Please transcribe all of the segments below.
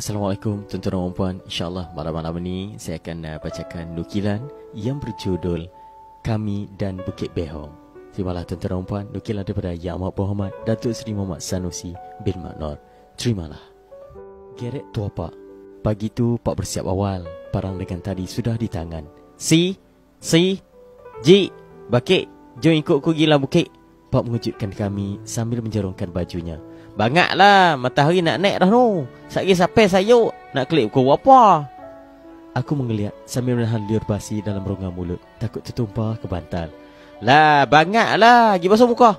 Assalamualaikum tuan-tuan dan puan. InsyaAllah malam-malam ini saya akan bacakan nukilan yang berjudul Kami dan Bukit Behong. Terimalah tuan-tuan dan puan, nukilan daripada Yang Amat Berhormat Datuk Seri Muhammad Sanusi bin Mat Nor. Terimalah. Geret tua pak. Pagi tu pak bersiap awal. Parang dengan tali sudah di tangan. Si, Ji, Bakit, jom ikut ku gila bukit. Pak mengejutkan kami sambil menjerongkan bajunya. Bangaklah, matahari nak naik dah tu. Satgi sampai sayuk, nak kelip kau apa? Aku mengeliat sambil menahan liur basi dalam rongga mulut, takut tertumpah ke bantal. Lah, bangaklah, pergi basuh muka.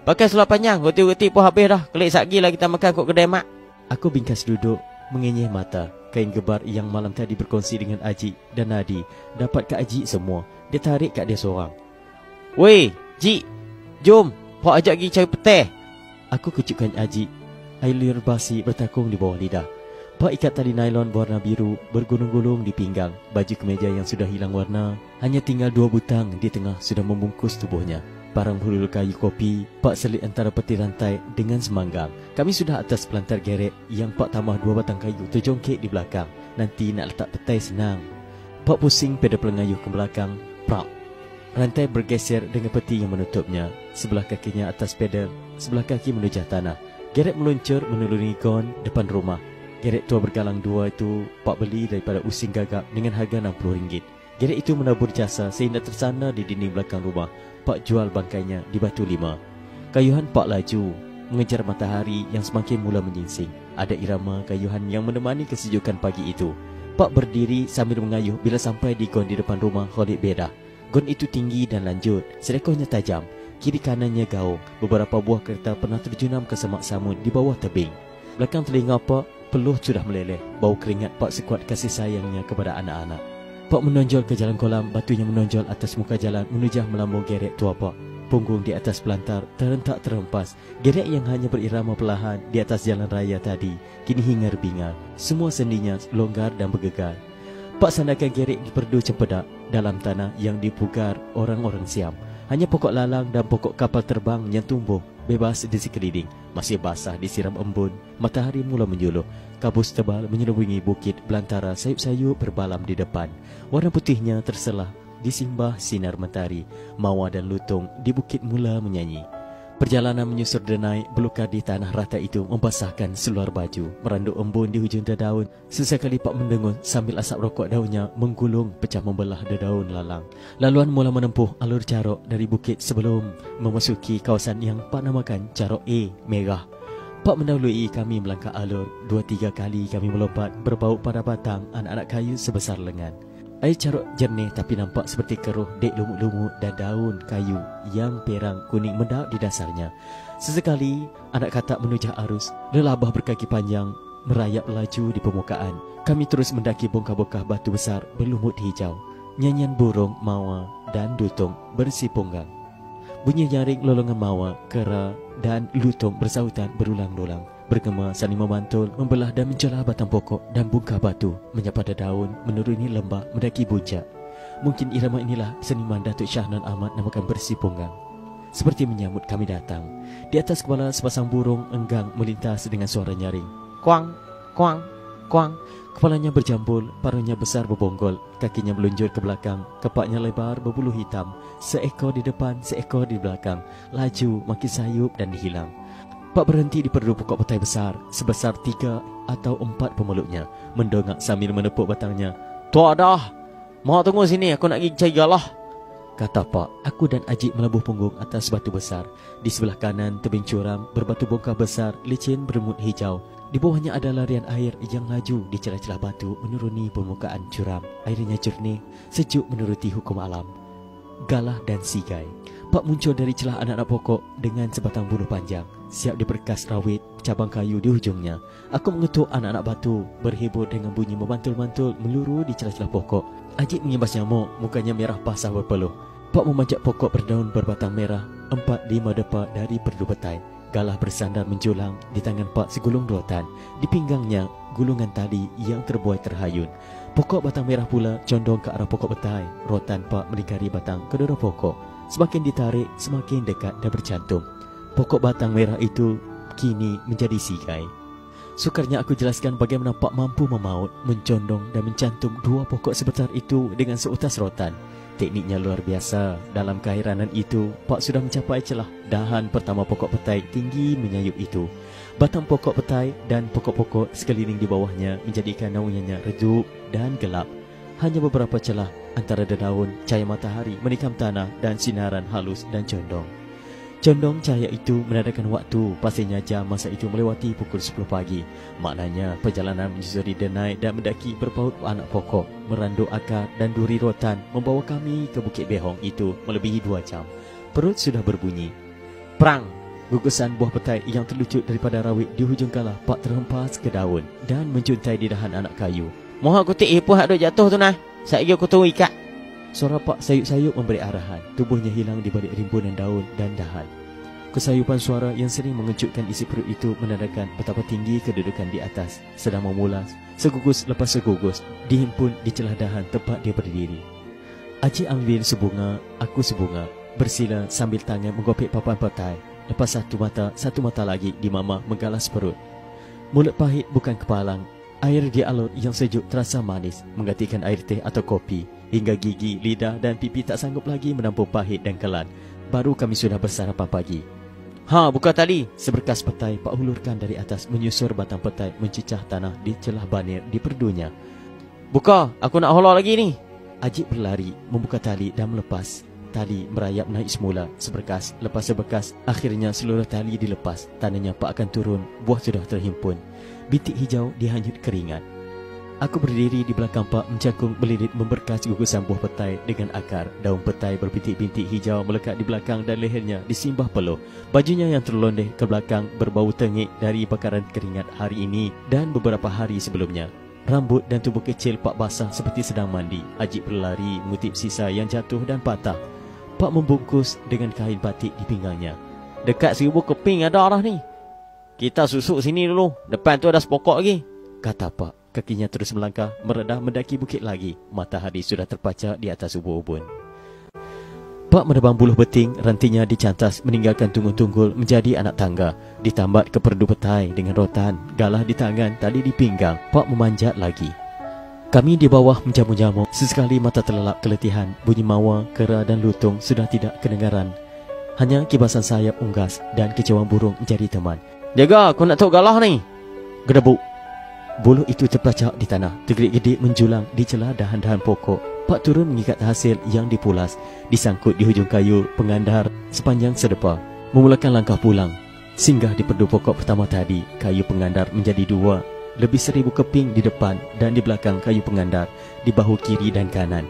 Pakai seluar panjang, goti-goti pun habis dah. Kelip satgi lah kita makan kot kedai mak. Aku bingkas duduk, mengenyeh mata. Kain gebar yang malam tadi berkongsi dengan Ajik dan Nadi dapat ke Ajik semua. Dia tarik kat dia seorang. Weh, Jik, jom, pak ajak pergi cari peteh. Aku kecupkan Ajik. Air liur basi bertakung di bawah lidah. Pak ikat tali nailon berwarna biru bergulung-gulung di pinggang. Baju kemeja yang sudah hilang warna, hanya tinggal 2 butang di tengah sudah membungkus tubuhnya. Parang hulur kayu kopi, Pak selit antara peti rantai dengan semanggang. Kami sudah atas pelantar geret yang Pak tambah 2 batang kayu terjongkit di belakang. Nanti nak letak petai senang. Pak pusing pedal pelengayuh ke belakang. Prak. Rantai bergeser dengan peti yang menutupnya. Sebelah kakinya atas pedal, sebelah kaki menujah tanah. Geret meluncur menuruni gon depan rumah. Geret tua bergalang 2 itu Pak beli daripada Using Gagap dengan harga RM60. Geret itu menabur jasa sehingga tersana di dinding belakang rumah. Pak jual bangkainya di Batu 5. Kayuhan Pak laju mengejar matahari yang semakin mula menyingsing. Ada irama kayuhan yang menemani kesejukan pagi itu. Pak berdiri sambil mengayuh bila sampai di gon di depan rumah Khalid Bedah. Gon itu tinggi dan lanjut, serekornya tajam, kiri kanannya gaung. Beberapa buah kereta pernah terjunam ke semak samud di bawah tebing. Belakang telinga Pak peluh sudah meleleh. Bau keringat Pak sekuat kasih sayangnya kepada anak-anak. Pak menonjol ke jalan kolam, batunya menonjol atas muka jalan menujah melambung geret tua Pak. Punggung di atas pelantar terentak terhempas. Geret yang hanya berirama perlahan di atas jalan raya tadi kini hingar-bingar. Semua sendinya longgar dan bergegar. Pak sandarkan geret di perdu cempedak dalam tanah yang dipugar orang-orang Siam. Hanya pokok lalang dan pokok kapal terbang yang tumbuh bebas di sekeliling. Masih basah disiram embun, matahari mula menjuluk. Kabus tebal menyelubungi bukit belantara sayup-sayup berbalam di depan. Warna putihnya terselah disimbah sinar mentari. Mawar dan lutung di bukit mula menyanyi. Perjalanan menyusur denai belukar di tanah rata itu membasahkan seluar baju, meranduk embun di hujung dedaun. Sesekali Pak mendengun sambil asap rokok daunnya menggulung pecah membelah dedaun lalang. Laluan mula menempuh alur carok dari bukit sebelum memasuki kawasan yang Pak namakan Carok A Merah. Pak mendahului kami melangkah alur. 2-3 kali kami melompat berbau pada batang anak-anak kayu sebesar lengan. Air carok jernih tapi nampak seperti keruh dek lumut-lumut dan daun kayu yang perang kuning mendaak di dasarnya. Sesekali anak katak menujah arus, lelabah berkaki panjang merayap laju di permukaan. Kami terus mendaki bongkah-bongkah batu besar berlumut hijau. Nyanyian burung, mawa dan lutung berisi punggang. Bunyi nyaring lolongan mawa, kera dan lutung bersahutan berulang-ulang. Bergema saling memantul, membelah dan mencelah batang pokok dan bungkah batu, menyapa daun, menuruni lembah, mendaki puncak. Mungkin irama inilah seniman Datuk Syahnan Ahmad namakan Bersi Punggang. Seperti menyambut kami datang. Di atas kepala sepasang burung enggang melintas dengan suara nyaring. Kuang, kuang, kuang. Kepalanya berjambul, paruhnya besar berbonggol, kakinya meluncur ke belakang, kepaknya lebar berbulu hitam, seekor di depan, seekor di belakang, laju makin sayup dan hilang. Pak berhenti di perdu pokok petai besar, sebesar 3 atau 4 pemeluknya, mendongak sambil menepuk batangnya. Tua dah, mau tunggu sini, aku nak pergi cari galah, kata Pak. Aku dan Ajik melebuh punggung atas batu besar. Di sebelah kanan tebing curam berbatu bongkah besar, licin bermut hijau. Di bawahnya ada larian air yang laju di celah-celah batu menuruni permukaan curam. Airnya jernih, sejuk menuruti hukum alam. Galah dan sigai. Pak muncul dari celah anak-anak pokok dengan sebatang buluh panjang, siap diperkas rawit cabang kayu di ujungnya. Aku mengetuk anak-anak batu, berhibur dengan bunyi memantul-mantul meluru di celah-celah pokok. Ajik mengimbas nyamuk, mukanya merah basah berpeluh. Pak memanjat pokok berdaun berbatang merah, 4-5 depa dari perdu petai. Galah bersandar menjulang di tangan Pak segulung rotan. Di pinggangnya gulungan tali yang terbuai terhayun. Pokok batang merah pula condong ke arah pokok petai. Rotan Pak melingkari batang kedua pokok. Semakin ditarik, semakin dekat dan bercantum. Pokok batang merah itu kini menjadi sigai. Sukarnya aku jelaskan bagaimana Pak mampu memaut, mencondong dan mencantum 2 pokok sebesar itu dengan seutas rotan. Tekniknya luar biasa. Dalam keheranan itu, Pak sudah mencapai celah dahan pertama pokok petai tinggi menyayup itu. Batang pokok petai dan pokok-pokok sekeliling di bawahnya menjadikan naungannya redup dan gelap. Hanya beberapa celah antara dedaun, cahaya matahari menikam tanah dan sinaran halus dan condong. Condong cahaya itu menandakan waktu. Pastinya jam masa itu melewati pukul 10 pagi. Maknanya perjalanan menyusuri denai dan mendaki berpaut anak pokok, meranduk akar dan duri rotan membawa kami ke Bukit Behong itu melebihi 2 jam. Perut sudah berbunyi. Perang! Gugusan buah petai yang terlucut daripada rawit di hujung kalah Pak terhempas ke daun dan mencuntai di dahan anak kayu. Mohon aku tik ipuh ada jatuh tu nah. Saya aku tunggu ikat. Suara Pak sayup-sayup memberi arahan. Tubuhnya hilang di balik rimbunan daun dan dahan. Kesayupan suara yang sering mengejutkan isi perut itu menandakan betapa tinggi kedudukan di atas. Sedang memulas, segugus lepas segugus, dihimpun di celah dahan tempat dia berdiri. Aji ambil sebunga, aku sebunga, bersila sambil tangan menggopek papan petai. Lepas satu mata lagi di mama menggalas perut. Mulut pahit bukan kepalang. Air di alur yang sejuk terasa manis, menggantikan air teh atau kopi. Hingga gigi, lidah dan pipi tak sanggup lagi menampung pahit dan kelan. Baru kami sudah bersarapan pagi. Ha, buka tali. Seberkas petai Pak hulurkan dari atas, menyusur batang petai mencicah tanah di celah banir di perdunya. Buka, aku nak holor lagi ni. Ajik berlari, membuka tali dan melepas. Tali merayap naik semula, seberkas lepas seberkas. Akhirnya seluruh tali dilepas. Tandanya Pak akan turun, buah sudah terhimpun. Bintik hijau dihanyut keringat. Aku berdiri di belakang Pak mencangkung belirit memberkas gugusan buah petai dengan akar. Daun petai berbintik-bintik hijau melekat di belakang dan lehernya disimbah peluh. Bajunya yang terlondeh ke belakang berbau tengik dari bakaran keringat hari ini dan beberapa hari sebelumnya. Rambut dan tubuh kecil Pak basah seperti sedang mandi. Ajik berlari mengutip sisa yang jatuh dan patah. Pak membungkus dengan kain batik di pinggangnya. Dekat 1000 keping ada arah ni. Kita susuk sini dulu. Depan tu ada sepokok lagi, kata Pak. Kakinya terus melangkah, meredah mendaki bukit lagi. Matahari sudah terpacak di atas ubun-ubun. Pak menebang buluh beting, rantinya dicantas meninggalkan tunggul-tunggul menjadi anak tangga. Ditambat ke perdu petai dengan rotan, galah di tangan, tali di pinggang. Pak memanjat lagi. Kami di bawah menjamu-jamu. Sesekali mata terlelap keletihan. Bunyi mawa, kera dan lutung sudah tidak kedengaran. Hanya kibasan sayap unggas dan kicauan burung menjadi teman. Jaga, aku nak tahu galah ni. Gedebuk. Buluh itu terpacak di tanah, tergedik-gedik menjulang di celah dahan-dahan pokok. Pak turun mengikat hasil yang dipulas, disangkut di hujung kayu pengandar sepanjang sedepa. Memulakan langkah pulang. Singgah di perdu pokok pertama tadi, kayu pengandar menjadi 2. Lebih 1000 keping di depan dan di belakang kayu pengandar, di bahu kiri dan kanan.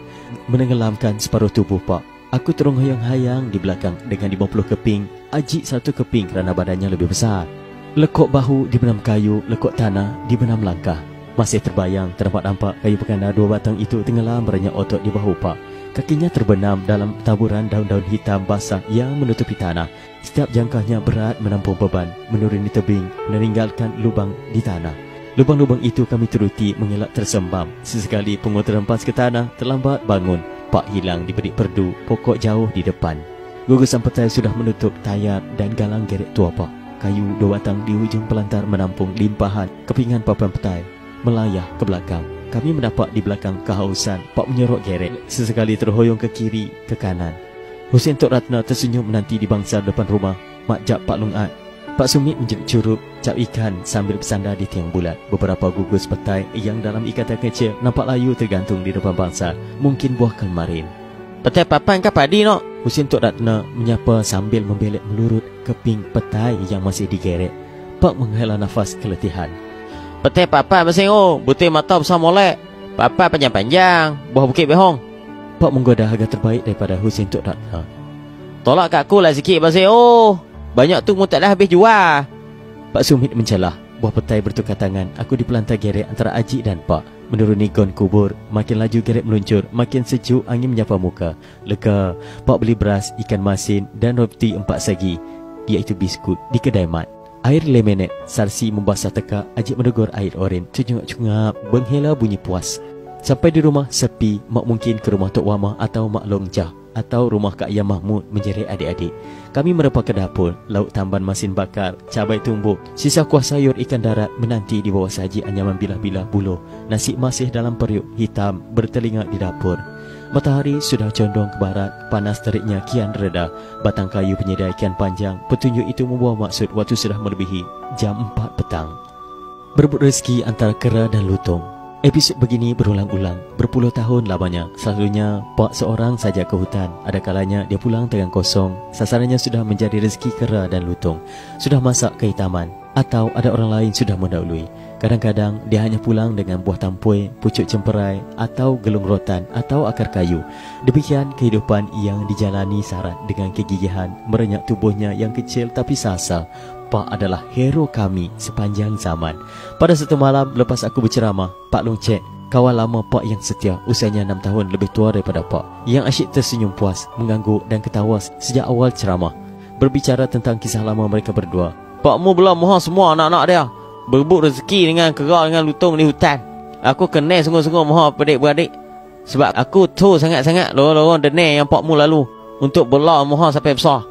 Menenggelamkan separuh tubuh Pak. Aku terong-hayang-hayang di belakang dengan 50 keping. Ajik 1 keping kerana badannya lebih besar. Lekuk bahu di benam kayu, lekuk tanah di benam langkah. Masih terbayang terdapat nampak kayu pengandar 2 batang itu tenggelam merenyah otot di bahu Pak. Kakinya terbenam dalam taburan daun-daun hitam basah yang menutupi tanah. Setiap jangkahnya berat menampung beban, menuruni tebing, meninggalkan lubang di tanah. Lubang-lubang itu kami teruti mengelak tersembam. Sesekali pungut terhempas ke tanah, terlambat bangun. Pak hilang di bedik perdu, pokok jauh di depan. Gugusan petai sudah menutup tayar dan galang geret tua Pak. Kayu 2 batang di hujung pelantar menampung limpahan kepingan papan petai. Melayah ke belakang. Kami mendapat di belakang kehausan. Pak menyerok geret. Sesekali terhoyong ke kiri, ke kanan. Husin Tok Ratna tersenyum menanti di bangsar depan rumah Mak Jap Pak Lungat. Pak Sumit menjerit curup cap ikan sambil bersandar di tiang bulat. Beberapa gugus petai yang dalam ikatan kecil nampak layu tergantung di depan bangsar. Mungkin buah kelmarin. Petai papan ke padi no? Husin Tok Ratna menyapa sambil membelek melurut keping petai yang masih digeret. Pak menghela nafas keletihan. Petai papan bersengo, butir mata besar molek. Papan panjang-panjang, buah Bukit Behong. Pak menggoda harga terbaik daripada Husin Tok Ratna. Tolak kat aku lah sikit bersengo. Banyak tu mu tak dah habis jual. Pak Sumit mencelah. Buah petai bertukar tangan. Aku dipelantar geret antara Ajik dan Pak. Menuruni gon kubur. Makin laju geret meluncur. Makin sejuk angin menyapa muka. Lega. Pak beli beras, ikan masin dan roti 4 segi, iaitu biskut, di kedai mat. Air lemonet, sarsi membasah tekak. Ajik menegur air oren. Tercungap-cungap. Benghela bunyi puas. Sampai di rumah sepi. Mak mungkin ke rumah Tok Wamah atau Mak Long Jah. atau rumah Kak Ayah Mahmud menjerit adik-adik. Kami merepah ke dapur, lauk tamban masin bakar, cabai tumbuk, sisa kuah sayur ikan darat menanti di bawah saji anyaman bilah-bilah buluh. Nasi masih dalam periuk hitam bertelinga di dapur. Matahari sudah condong ke barat, panas teriknya kian reda. Batang kayu penyedai kian panjang. Petunjuk itu membawa maksud waktu sudah melebihi jam 4 petang. Berebut rezeki antara kera dan lutung. Episod begini berulang-ulang, berpuluh tahun lamanya. Selalunya pak seorang saja ke hutan. Ada kalanya dia pulang tangan kosong. Sasarannya sudah menjadi rezeki kera dan lutung. Sudah masak kehitaman, atau ada orang lain sudah mendahului. Kadang-kadang dia hanya pulang dengan buah tampui, pucuk cemperai, atau gelung rotan, atau akar kayu. Demikian kehidupan yang dijalani Sarat dengan kegigihan, merenyak tubuhnya yang kecil tapi sasar. Pak adalah hero kami sepanjang zaman. Pada satu malam lepas aku berceramah, Pak Long Cek, kawan lama Pak yang setia, usianya 6 tahun lebih tua daripada Pak, yang asyik tersenyum puas, mengangguk dan ketawa sejak awal ceramah, berbicara tentang kisah lama mereka berdua. Pak Mu belum mohon semua anak-anak dia berebut rezeki dengan kera dengan lutung di hutan. Aku kenal sungguh-sungguh mohon adik-beradik, sebab aku tahu sangat-sangat lorong-lorong denai yang Pak Mu lalu untuk bela mohon sampai besar.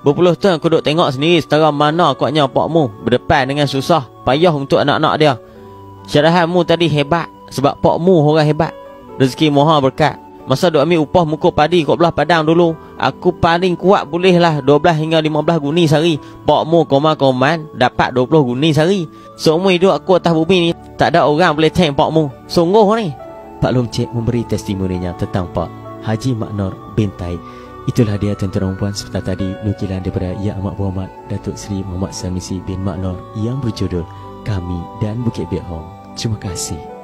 Berpuluh tahun aku duk tengok sendiri setara mana kuatnya Pak Mu berdepan dengan susah payah untuk anak-anak dia. Syarahan Mu tadi hebat sebab Pak Mu orang hebat. Rezeki mohon berkat. Masa duk ambil upah mukul padi kat belah padang dulu, aku paling kuat bolehlah 12 hingga 15 guni sehari. Pak Mu koman-koman dapat 20 guni sehari. Seumur hidup aku atas bumi ni tak ada orang boleh tank Pak Mu. Sungguh ni. Pak Long Cek memberi testimoninya tentang Pak Haji Maknor bin Tai. Itulah dia tuan-tuan dan puan, seperti tadi nukilan daripada Ya Amat Berhormat Datuk Seri Muhammad Sanusi bin Maknor yang berjudul Kami dan Bukit Behong. Terima kasih.